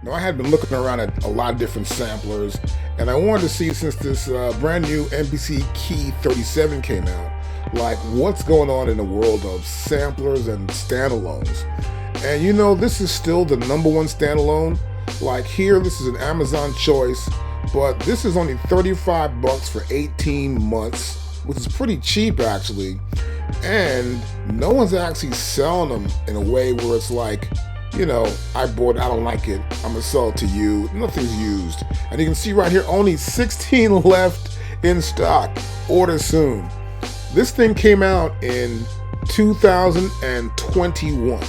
Now I had been looking around at a lot of different samplers, and I wanted to see, since this brand new MPC Key 37 came out, like what's going on in the world of samplers and standalones. And you know, this is still the #1 standalone. Like here, this is an Amazon choice, but this is only 35 bucks for 18 months, which is pretty cheap actually. And no one's actually selling them in a way where it's like, you know, I bought it, I don't like it, I'm gonna sell it to you. Nothing's used. And you can see right here, only 16 left in stock. Order soon. This thing came out in 2021.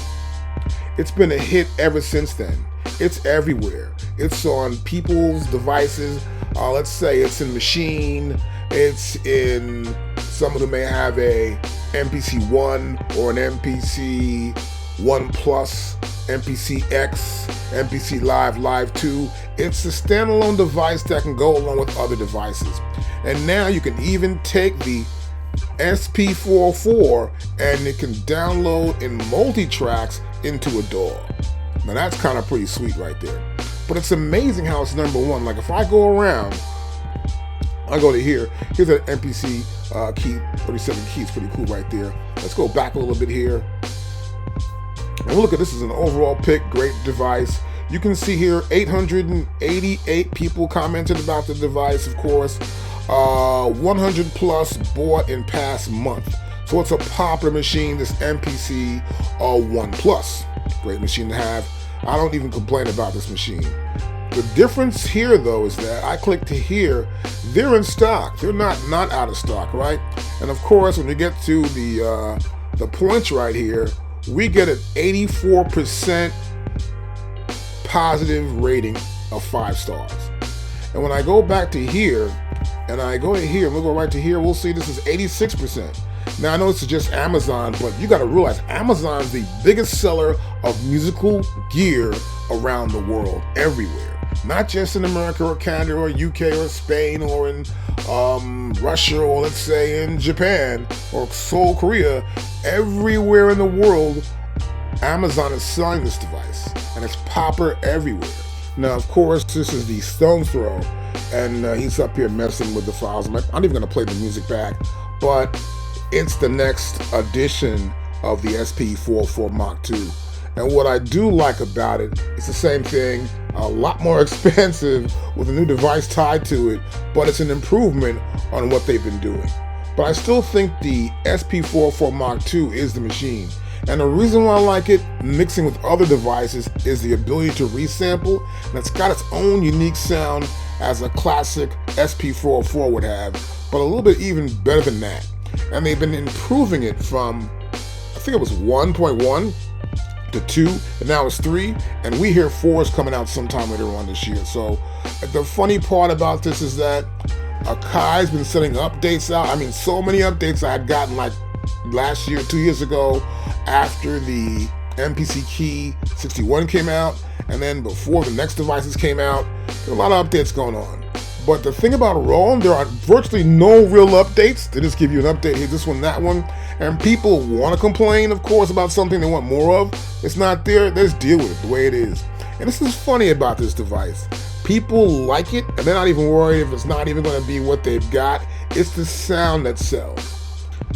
It's been a hit ever since then. It's everywhere. It's on people's devices. Let's say it's in Machine, it's in someone who may have a MPC-1 or an MPC-1 Plus, MPC-X, MPC Live, Live 2. It's a standalone device that can go along with other devices. And now you can even take the SP404 and it can download in multi-tracks into a DAW. Now that's kind of pretty sweet right there. But it's amazing how it's #1. Like if I go around, I go to here, here's an MPC key, 37 key, it's pretty cool right there. Let's go back a little bit here. And look at this, is an overall pick, great device. You can see here 888 people commented about the device, of course. 100 plus bought in past month. So it's a popular machine, this MPC 1 Plus. Great machine to have. I don't even complain about this machine. The difference here though is that I click to here, they're in stock. They're not out of stock, right? And of course, when you get to the points right here, we get an 84% positive rating of 5 stars. And when I go back to here, and I go in here, we'll go right to here, we'll see this is 86%. Now I know this is just Amazon, but you gotta realize Amazon's the biggest seller of musical gear around the world, everywhere. Not just in America or Canada or UK or Spain or in Russia, or let's say in Japan or Seoul, Korea. Everywhere in the world, Amazon is selling this device, and it's popular everywhere. Now, of course, this is the Stone Throw, and he's up here messing with the files. I'm not even gonna play the music back, but it's the next edition of the SP404 MK2. And what I do like about it, it's the same thing, a lot more expensive with a new device tied to it, but it's an improvement on what they've been doing. But I still think the SP404 MK2 is the machine. And the reason why I like it, mixing with other devices, is the ability to resample, and it's got its own unique sound as a classic SP404 would have, but a little bit even better than that. And they've been improving it from, I think it was 1.1 to 2, and now it's 3, and we hear 4 is coming out sometime later on this year. So the funny part about this is that MKII's been sending updates out. I mean, so many updates I had gotten like last year, 2 years ago, after the MPC Key 61 came out, and then before the next devices came out. There are a lot of updates going on. But the thing about Roland, there are virtually no real updates. They just give you an update, here, this one, that one. And people want to complain, of course, about something they want more of. It's not there, they just deal with it the way it is. And this is funny about this device. People like it, and they're not even worried if it's not even going to be what they've got. It's the sound that sells.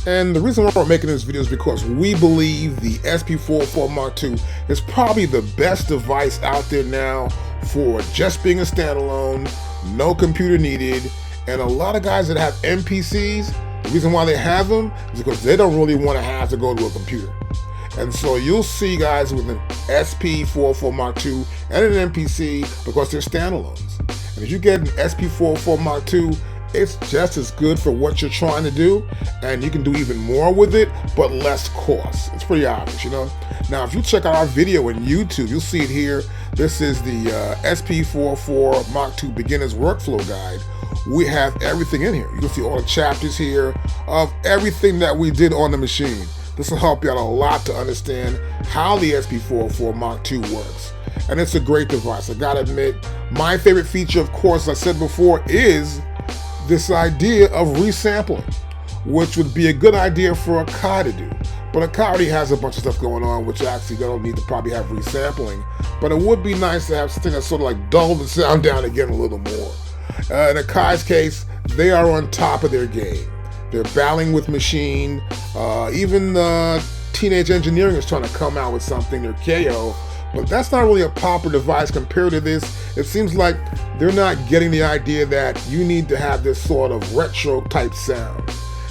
And the reason why we're making this video is because we believe the SP404 MK2 is probably the best device out there now for just being a standalone, no computer needed. And a lot of guys that have MPCs, the reason why they have them is because they don't really want to have to go to a computer. And so you'll see guys with an SP404 MK2 and an MPC because they're standalones. And if you get an SP404 MK2, it's just as good for what you're trying to do, and you can do even more with it, but less cost. It's pretty obvious, you know? Now, if you check out our video on YouTube, you'll see it here. This is the SP404 MK2 Beginner's Workflow Guide. We have everything in here. You can see all the chapters here of everything that we did on the machine. This will help you out a lot to understand how the SP404 MK2 works. And it's a great device, I gotta admit. My favorite feature, of course, as I said before, is this idea of resampling, which would be a good idea for MKII to do. But Akai already has a bunch of stuff going on, which actually they don't need to probably have resampling. But it would be nice to have something that sort of like dull the sound down again a little more. In Akai's case, they are on top of their game. They're battling with Machine. Even Teenage Engineering is trying to come out with something, their KO. But that's not really a popular device compared to this. It seems like they're not getting the idea that you need to have this sort of retro type sound.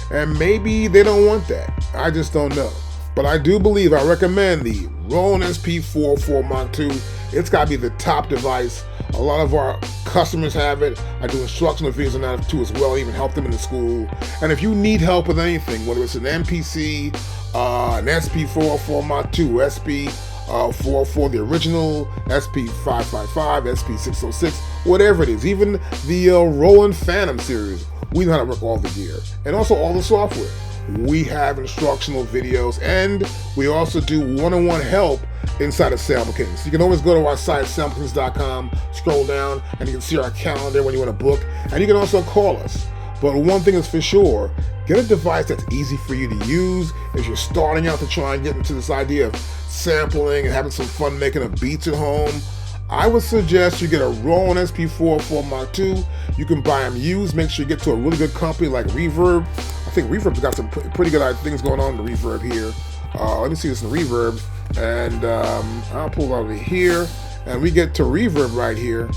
And maybe they don't want that. I just don't know. But I do believe, I recommend the Roland SP404 MK2. It's got to be the top device. A lot of our customers have it. I do instructional videos on that too as well, even help them in the school. And if you need help with anything, whether it's an MPC, an SP404 MK2, SP404, the original, SP555, SP606, whatever it is, even the Roland Phantom series, we know how to work all the gear and also all the software. We have instructional videos, and we also do one-on-one help inside of Sample Kings. You can always go to our site, samplekings.com, scroll down, and you can see our calendar when you want to book, and you can also call us. But one thing is for sure, get a device that's easy for you to use as you're starting out to try and get into this idea of sampling and having some fun making of beats at home. I would suggest you get a Roland SP404 MK2. You can buy them used. Make sure you get to a really good company like Reverb. I think Reverb's got some pretty good things going on in the Reverb here. Let me see this in Reverb. And I'll pull it over here. And we get to Reverb right here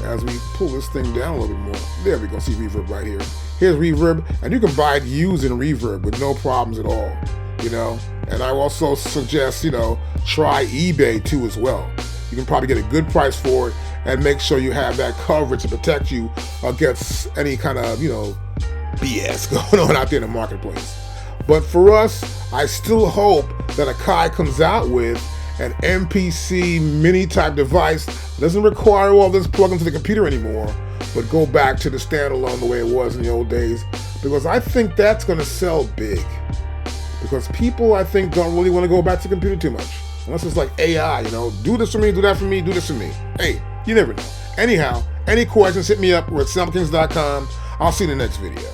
as we pull this thing down a little bit more. There we go, see Reverb right here. Here's Reverb, and you can buy it used in Reverb with no problems at all, you know. And I also suggest, you know, try eBay too as well. You can probably get a good price for it, and make sure you have that coverage to protect you against any kind of, you know, BS going on out there in the marketplace. But for us, I still hope that Akai comes out with an MPC mini type device that doesn't require all this plug into the computer anymore, but go back to the standalone the way it was in the old days, because I think that's going to sell big. Because people, I think, don't really want to go back to the computer too much. Unless it's like AI, you know, do this for me, do that for me, do this for me. Hey, you never know. Anyhow, any questions, hit me up. We're at samplekings.com. I'll see you in the next video.